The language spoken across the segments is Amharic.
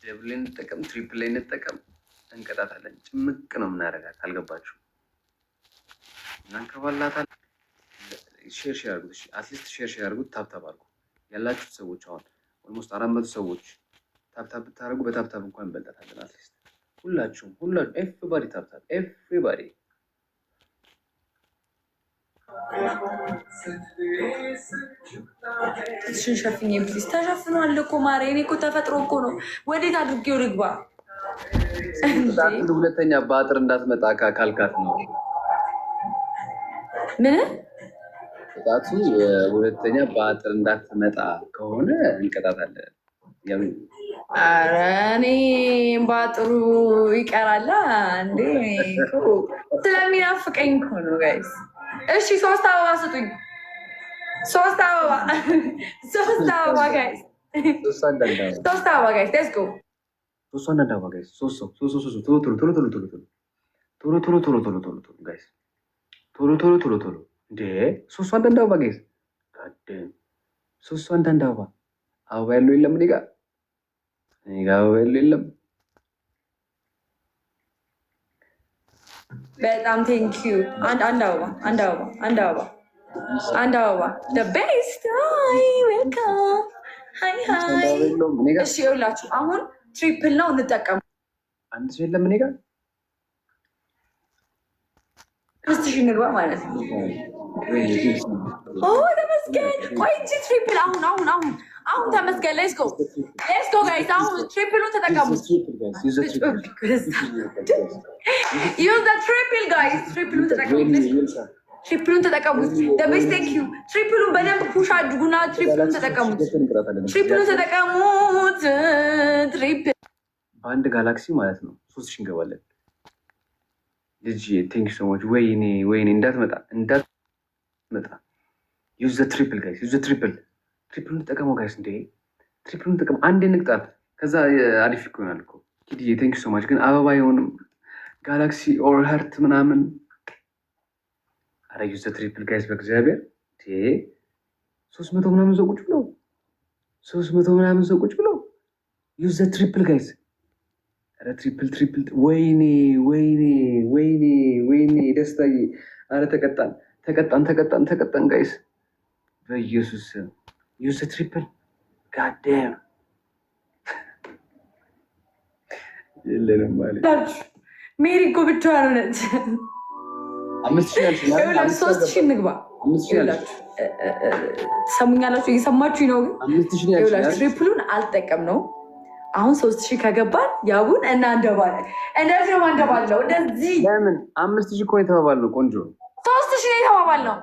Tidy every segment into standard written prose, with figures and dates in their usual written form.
ደብል እንጠቀም ትሪፕል ላይ እንጠቀም እንቀጣታለን። ጭምቅ ነው የምናደርጋት። አልገባችሁ? እናንከባላታል። ሼር አድርጉት። አትሊስት ሼር አድርጉት። ታብታብ አድርጉ ያላችሁት ሰዎች። አሁን ኦልሞስት 400 ሰዎች ታብታብ ብታደርጉ በታብታብ እንኳን እንበልጣታለን። አትሊስት ሁላችሁም ኤቭሪባዲ ታብታብ ኤቭሪባዲ። እሱን ሸፍኜ ፕሊዝ። ተሸፍኗል እኮ ማሬ። እኔ እኮ ተፈጥሮ እኮ ነው። ወዴት አድርጌው ልግባ? ሁለተኛ በአጥር እንዳትመጣ ካልካት ነው። ምን ቅጣቱ? ሁለተኛ በአጥር እንዳትመጣ ከሆነ እንቀጣታለን። ኧረ እኔ በአጥሩ ይቀራላ እንዴ? ስለሚናፍቀኝ እኮ ነው ጋይስ። እሺ 3 አበባ ስጡኝ። 3 አበባ ጋይስ። 3 አበባ ጋይስ። ሌትስ ጎ። 3 አንዳንድ አበባ ጋይስ። 3 ቶሎ እንዴ! 3 አንዳንድ አበባ ጋይስ። ጋደም 3 አንዳንድ አበባ። አበባ ያለው የለም እኔ ጋር አበባ ያለው የለም። በጣም ቴንክ ዩ። አንድ አበባ the best. ሃይ ዌልካም። ሃይ እሺ ይኸውላችሁ አሁን ትሪፕል ነው እንጠቀሙ። አንድ ሰው የለም እኔ ጋር 5000 እንግባ ማለት ነው። ተመስገን። ቆይ እንጂ ትሪፕል አሁን ተመስገን። ሌትስ ጎ ጋይስ። አሁን ትሪፕሉን ተጠቀሙ። ዩዝ ዘ ትሪፕል ጋይስ። ትሪፕሉን ተጠቀሙት። the best thank you። ትሪፕሉን በደንብ ፑሽ አድርጉና ትሪፕሉን ተጠቀሙት። ትሪፕል በአንድ ጋላክሲ ማለት ነው 3000 እንገባለን። ልጅ ቴንክ ዩ ሶ ማች። ወይኔ እንዳትመጣ ዩዝ ዘ ትሪፕል ጋይስ። ዩዝ ዘ ትሪፕሉን ተጠቀመው ጋይስ። እንዴ ትሪፕሉን ተጠቀሙ። አንዴ ንቅጣት። ከዛ አሪፍ ይሆናል እኮ። ኪድዬ ቴንክ ዩ ሶ ማች። ግን አበባ የሆንም ጋላክሲ ኦር ሀርት ምናምን። አረ ዩዝ ዘ ትሪፕል ጋይስ በእግዚአብሔር። 300 ምናምን ሰው ቁጭ ብሎ ዩዝ ዘ ትሪፕል ጋይስ። አረ ትሪፕል ወይኔ ደስታዬ። አረ ተቀጣን ጋይስ በኢየሱስ ዩዝ ዘ ትሪፕል ጋዴም። የለንም ማለት ሜሪ እኮ ብቻዋን ነች። 3000 እንግባ። ትሰሙኛላችሁ? እየሰማችሁኝ ነው? ትሪፕሉን አልጠቀም ነው። አሁን 3000 ከገባን ያቡን እናንደባለን። እንደዚህ ነው ማንደባለው። እንደዚህ ለምን 5000 እኮ የተባባልነው ቆንጆ 3000 ነው የተባባልነው።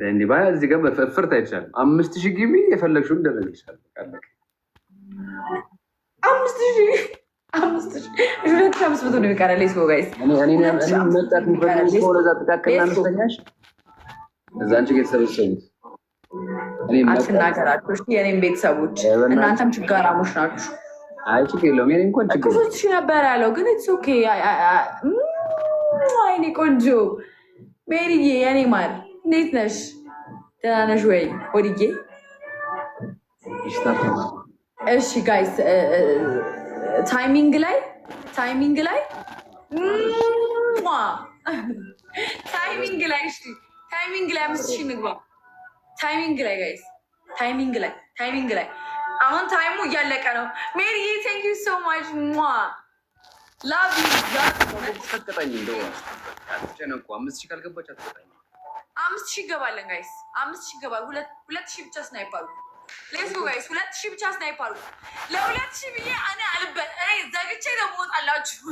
እንዲህ ባያ እዚህ ጋር በፍርት አይቻልም። 5000 ግቢ የፈለግሽውን ደረግ ይችላል። 2500 ነው የሚቀረው። ሌትስ ጎ ጋይስ። አትናገራችሁ የኔም ቤተሰቦች፣ እናንተም ችጋራሞች ናችሁ። አይ ችግር የለውም። የኔ እንኳን ችግር የለውም። 3000 ነበር ያለው ግን ኢትስ ኦኬ። አይኔ ቆንጆ ሜሪዬ፣ የኔ ማር እንዴት ነሽ? ደህና ነሽ ወይ ወዲዬ? እሺ ጋይስ ታይሚንግ ላይ እሺ ታይሚንግ ላይ እሺ ታይሚንግ ላይ 5000 እንግባ። ታይሚንግ ላይ ጋይስ ታይሚንግ ላይ አሁን ታይሙ እያለቀ ነው። ሜሪዬ ቴንክ ዩ ሶ ማች ላቭ ዩ። ተቀጣኝ እንደው አትጨነቁ። 5000 ካልገባች አትቀጣኝ። 5000 ይገባለን ጋይስ። 5000 ይገባል። 2000 ብቻ ስናይፓሉ። ሌትስ ጎ ጋይስ። 2000 ብቻ ስናይፓሉ። ለ2000 ብዬ እኔ ዘግቼ ነው የምወጣላችሁ።